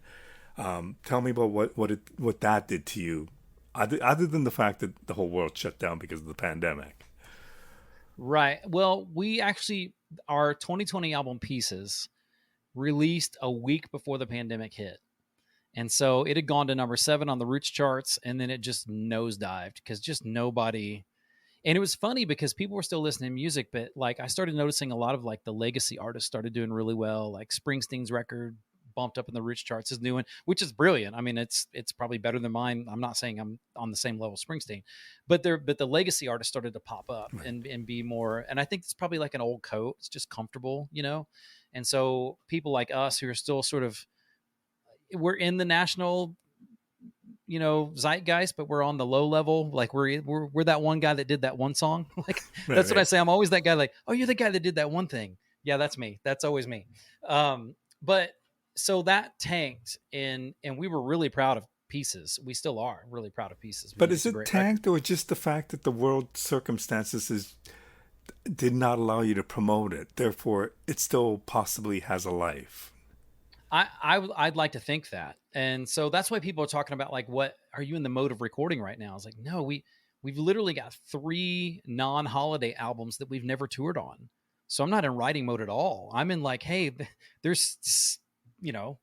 Tell me about what that did to you, other than the fact that the whole world shut down because of the pandemic. Right. Well, our 2020 album Pieces released a week before the pandemic hit. And so it had gone to number 7 on the Roots charts, and then it just nosedived because just nobody. And it was funny because people were still listening to music, but like I started noticing a lot of like the legacy artists started doing really well. Like Springsteen's record bumped up in the Roots charts, his new one, which is brilliant. I mean, it's probably better than mine. I'm not saying I'm on the same level as Springsteen, but the legacy artists started to pop up Right. and be more. And I think it's probably like an old coat. It's just comfortable, you know. And so people like us who are still sort of we're in the national, zeitgeist, but we're on the low level. Like we're that one guy that did that one song. Like Right, that's what I right. say. I'm always that guy. Like, oh, you're the guy that did that one thing. Yeah, that's me. That's always me. But so that tanked, and we were really proud of Pieces. We still are really proud of Pieces But because is it's a it great record. tanked or just the fact that the world circumstances did not allow you to promote it? Therefore, it still possibly has a life. I'd like to think that, and so that's why people are talking about like, what are you in the mode of recording right now? I was like, no, we've literally got 3 non-holiday albums that we've never toured on, so I'm not in writing mode at all. I'm in like, hey, there's you know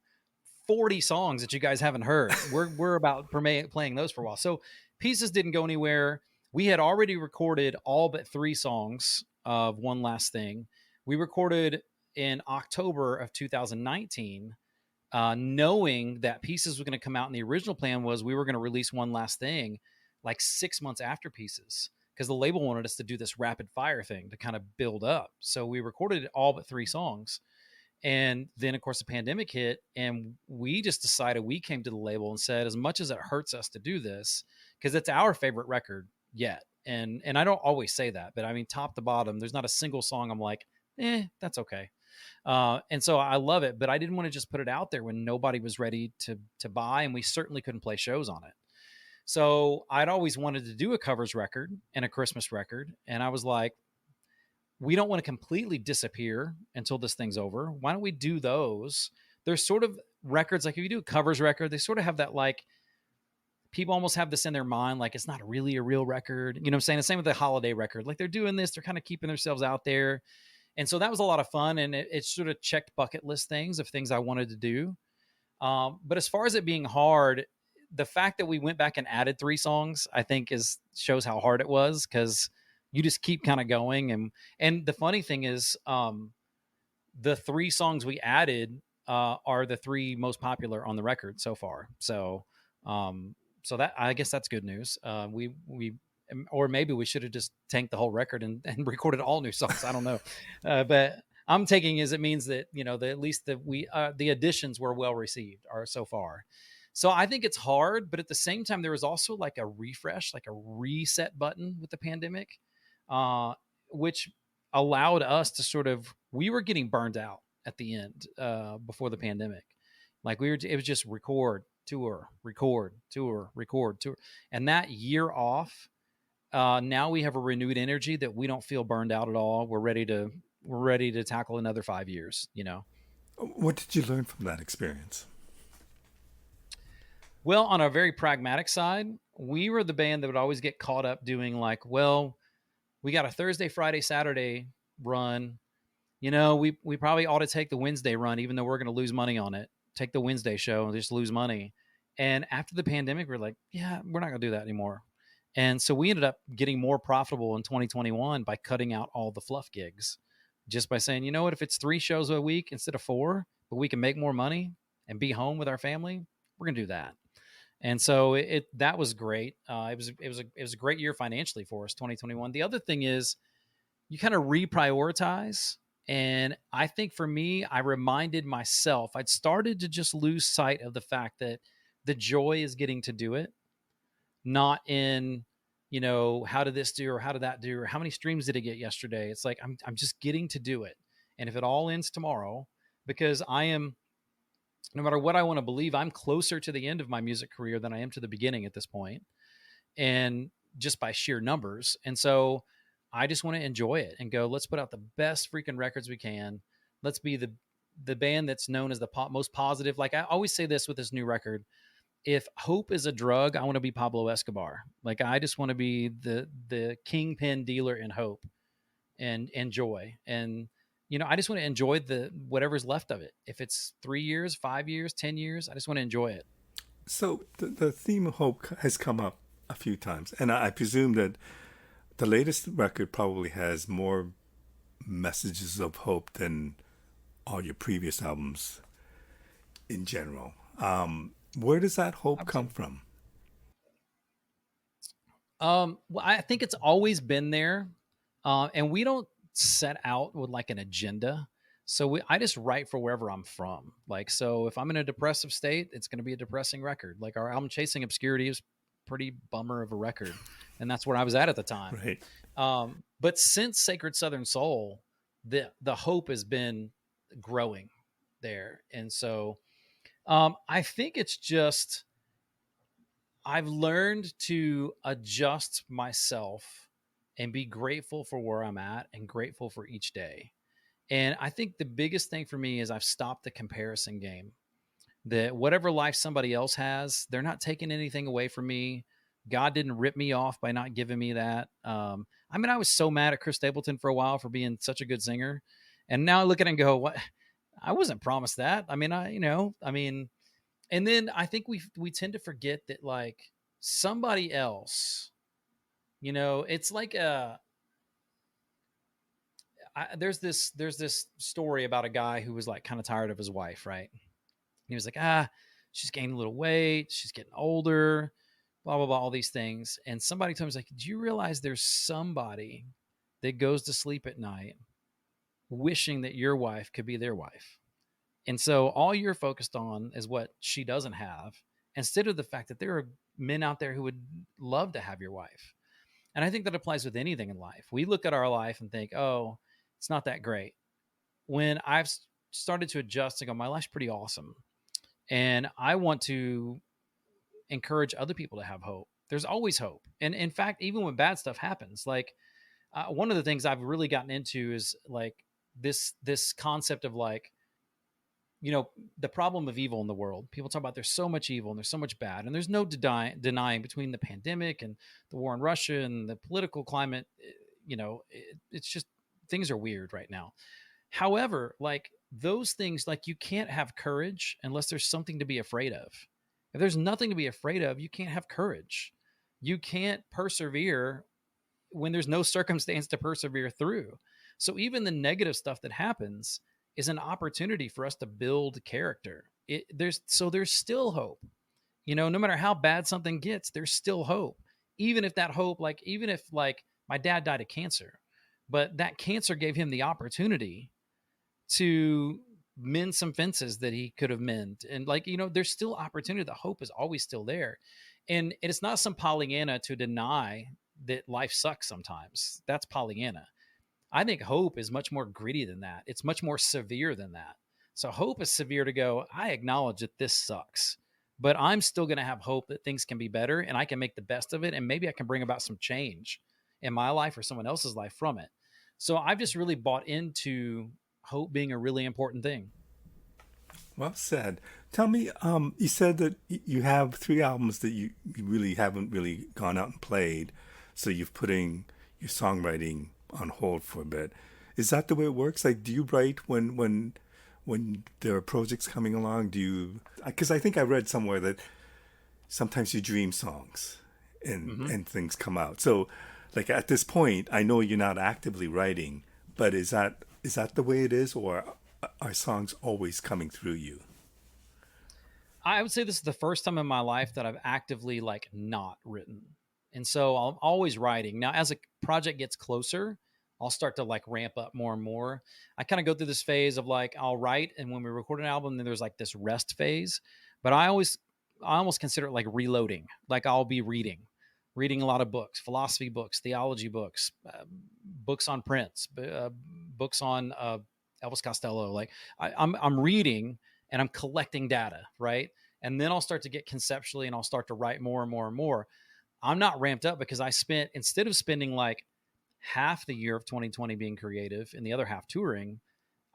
40 songs that you guys haven't heard. We're about playing those for a while. So Pieces didn't go anywhere. We had already recorded all but 3 songs of One Last Thing. We recorded in October of 2019, knowing that Pieces was going to come out. And the original plan was we were going to release One Last Thing like 6 months after Pieces because the label wanted us to do this rapid fire thing to kind of build up. So we recorded all but 3 songs. And then, of course, the pandemic hit, and we just decided, we came to the label and said, as much as it hurts us to do this, because it's our favorite record yet. And I don't always say that, but I mean, top to bottom, there's not a single song I'm like, that's okay. And so I love it, but I didn't want to just put it out there when nobody was ready to buy, and we certainly couldn't play shows on it. So I'd always wanted to do a covers record and a Christmas record, and I was like, we don't want to completely disappear until this thing's over. Why don't we do those? There's sort of records, like if you do a covers record, they sort of have that, like, people almost have this in their mind, like it's not really a real record. You know what I'm saying? The same with the holiday record. Like they're doing this, they're kind of keeping themselves out there. And so that was a lot of fun. And it sort of checked bucket list things of things I wanted to do. But as far as it being hard, the fact that we went back and added 3 songs, I think shows how hard it was, because you just keep kind of going. And the funny thing is, the 3 songs we added are the 3 most popular on the record so far. So that, I guess that's good news. We or maybe we should have just tanked the whole record and recorded all new songs. I don't know, but I'm taking as it means that at least that the additions were well received are so far. So I think it's hard, but at the same time, there was also like a refresh, like a reset button with the pandemic, which allowed us to we were getting burned out at the end, before the pandemic. Like it was just record, tour, record, tour, record, tour. And that year off, now we have a renewed energy that we don't feel burned out at all. We're ready to tackle another 5 years. What did you learn from that experience? Well, on a very pragmatic side, we were the band that would always get caught up doing like, well, we got a Thursday, Friday, Saturday run. We probably ought to take the Wednesday run, even though we're going to lose money on it. Take the Wednesday show and just lose money. And after the pandemic, we're like, yeah, we're not going to do that anymore. And so we ended up getting more profitable in 2021 by cutting out all the fluff gigs, just by saying, you know what, if it's 3 shows a week instead of 4, but we can make more money and be home with our family, we're going to do that. And so that was great. It was a great year financially for us, 2021. The other thing is, you kind of reprioritize, And I think for me, I reminded myself, I'd started to just lose sight of the fact that the joy is getting to do it, not in, how did this do or how did that do or how many streams did it get yesterday? It's like I'm just getting to do it. And if it all ends tomorrow, because I am, no matter what I want to believe, I'm closer to the end of my music career than I am to the beginning at this point, and just by sheer numbers. And so I just want to enjoy it and go, let's put out the best freaking records we can. Let's be the band that's known as the most positive. Like I always say this with this new record, if hope is a drug, I want to be Pablo Escobar. Like I just want to be the kingpin dealer in hope and joy. And I just want to enjoy the whatever's left of it. If it's 3 years, 5 years, 10 years, I just want to enjoy it. So the theme of hope has come up a few times, and I presume that the latest record probably has more messages of hope than all your previous albums in general. Where does that I hope would say. come from? Well, I think it's always been there, and we don't set out with like an agenda. So I just write for wherever I'm from. Like, so if I'm in a depressive state, it's going to be a depressing record. Like our album "Chasing Obscurity" is pretty bummer of a record, and that's where I was at the time. Right. But since Sacred Southern Soul, the hope has been growing there, and so I think it's just I've learned to adjust myself and be grateful for where I'm at and grateful for each day. And I think the biggest thing for me is I've stopped the comparison game. That whatever life somebody else has, they're not taking anything away from me. God didn't rip me off by not giving me that. I mean, I was so mad at Chris Stapleton for a while for being such a good singer, and now I look at it and go, "What? I wasn't promised that." I mean, and then I think we tend to forget that like somebody else, it's like there's this story about a guy who was like kind of tired of his wife, right? He was like, she's gaining a little weight, she's getting older, blah blah blah, all these things. And somebody told me, like, do you realize there's somebody that goes to sleep at night wishing that your wife could be their wife? And so all you're focused on is what she doesn't have, instead of the fact that there are men out there who would love to have your wife. And I think that applies with anything in life. We look at our life and think, oh, it's not that great. When I've started to adjust and go, my life's pretty awesome. And I want to encourage other people to have hope. There's always hope. And in fact, even when bad stuff happens, like one of the things I've really gotten into is like this concept of like, the problem of evil in the world. People talk about there's so much evil and there's so much bad, and there's no denying between the pandemic and the war in Russia and the political climate. It's just things are weird right now. However, like those things, like you can't have courage unless there's something to be afraid of. If there's nothing to be afraid of, you can't have courage. You can't persevere when there's no circumstance to persevere through. So even the negative stuff that happens is an opportunity for us to build character. There's still hope. No matter how bad something gets, there's still hope. Even if that hope, like even if like my dad died of cancer, but that cancer gave him the opportunity to mend some fences that he could have mended. And like, there's still opportunity. The hope is always still there. And it's not some Pollyanna to deny that life sucks sometimes. That's Pollyanna. I think hope is much more gritty than that. It's much more severe than that. So hope is severe to go, I acknowledge that this sucks, but I'm still going to have hope that things can be better and I can make the best of it. And maybe I can bring about some change in my life or someone else's life from it. So I've just really bought into hope being a really important thing. Well said. Tell me, you said that you have three albums that you really haven't really gone out and played, so you've putting your songwriting on hold for a bit. Is that the way it works? Like, do you write when there are projects coming along? Do you? Because I think I read somewhere that sometimes you dream songs Mm-hmm. and things come out. So, like at this point, I know you're not actively writing, but is that the way it is, or are songs always coming through you? I would say this is the first time in my life that I've actively like not written. And so I'm always writing. Now, as a project gets closer, I'll start to like ramp up more and more. I kind of go through this phase of like, I'll write. And when we record an album, then there's like this rest phase, but I almost consider it like reloading. Like I'll be reading a lot of books, philosophy books, theology books, books on Prince, books on Elvis Costello. Like I'm reading and I'm collecting data, right? And then I'll start to get conceptually and I'll start to write more and more and more. I'm not ramped up because instead of spending like half the year of 2020 being creative and the other half touring,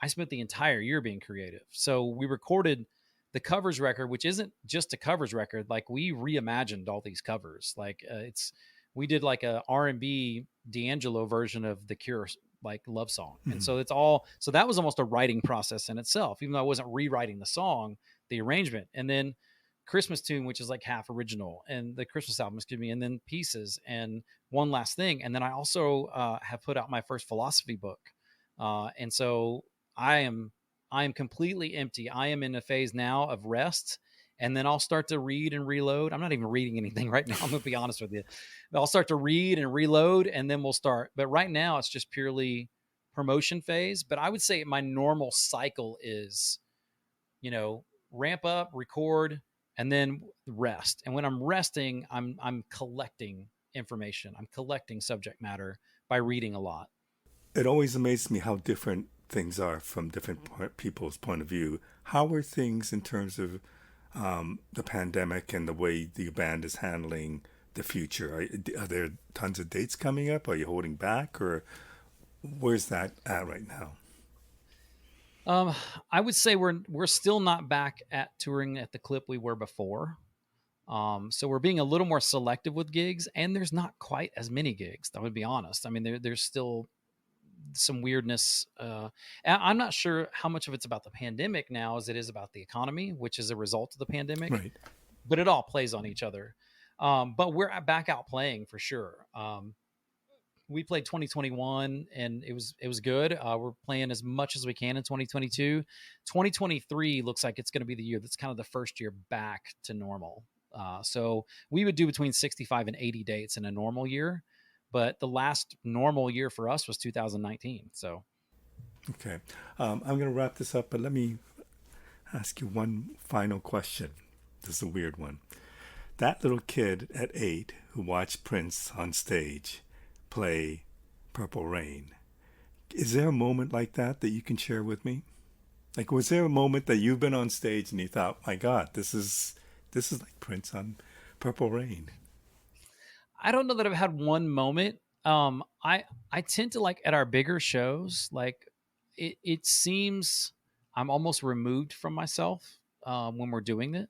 I spent the entire year being creative. So we recorded the covers record, which isn't just a covers record. Like we reimagined all these covers. Like we did like a R&B D'Angelo version of the Cure, like love song. Mm-hmm. And so that was almost a writing process in itself, even though I wasn't rewriting the song, the arrangement. And then Christmas Tune, which is like half original, and the Christmas album, excuse me, and then Pieces, and One Last Thing. And then I also have put out my first philosophy book. And so I am completely empty. I am in a phase now of rest, and then I'll start to read and reload. I'm not even reading anything right now. I'm going to be honest with you. I'll start to read and reload, and then we'll start. But right now it's just purely promotion phase. But I would say my normal cycle is, ramp up, record, and then rest. And when I'm resting, I'm collecting information. I'm collecting subject matter by reading a lot. It always amazes me how different things are from different people's point of view. How are things in terms of the pandemic and the way the band is handling the future? Are there tons of dates coming up? Are you holding back, or where's that at right now? I would say we're still not back at touring at the clip we were before. So we're being a little more selective with gigs, and there's not quite as many gigs. I would be honest. I mean, there's still some weirdness. I'm not sure how much of it's about the pandemic now as it is about the economy, which is a result of the pandemic. Right. But it all plays on each other. But we're back out playing for sure. We played 2021 and it was good. We're playing as much as we can in 2022. 2023 looks like it's going to be the year that's kind of the first year back to normal. So we would do between 65 and 80 dates in a normal year. But the last normal year for us was 2019. So, okay, I'm going to wrap this up, but let me ask you one final question. This is a weird one. That little kid at 8 who watched Prince on stage play Purple Rain, is there a moment like that you can share with me? Like, was there a moment that you've been on stage and you thought, my God, this is like Prince on Purple Rain? I don't know that I've had one moment. I tend to, like, at our bigger shows, like it seems I'm almost removed from myself when we're doing it.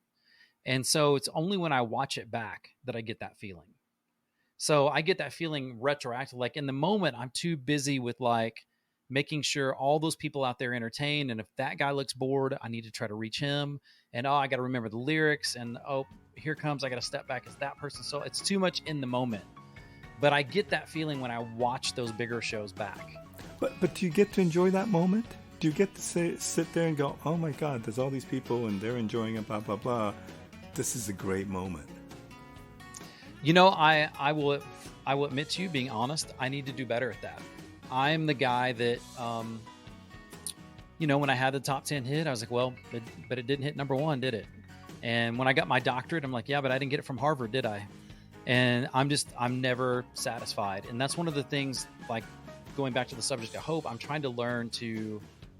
And so it's only when I watch it back that I get that feeling. So I get that feeling retroactive. Like in the moment, I'm too busy with like making sure all those people out there entertained. And if that guy looks bored, I need to try to reach him. And I got to remember the lyrics. And here comes, I got to step back as that person. So it's too much in the moment. But I get that feeling when I watch those bigger shows back. But do you get to enjoy that moment? Do you get to sit there and go, oh my God, there's all these people and they're enjoying it, blah, blah, blah. This is a great moment. I will admit to you, being honest, I need to do better at that. I'm the guy that, when I had the top 10 hit, I was like, well, but it didn't hit number 1, did it? And when I got my doctorate, I'm like, yeah, but I didn't get it from Harvard, did I? And I'm never satisfied. And that's one of the things, like going back to the subject of hope, I'm trying to learn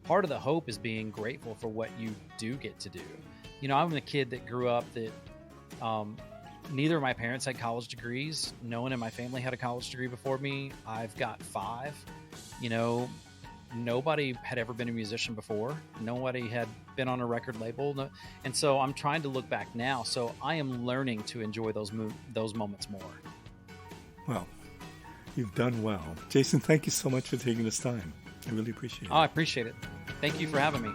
part of the hope is being grateful for what you do get to do. I'm a kid that grew up that, neither of my parents had college degrees. No one in my family had a college degree before me. I've got 5. Nobody had ever been a musician before. Nobody had been on a record label. And so I'm trying to look back now. So I am learning to enjoy those moments more. Well, you've done well. Jason, thank you so much for taking this time. I really appreciate it. Oh, I appreciate it. Thank you for having me.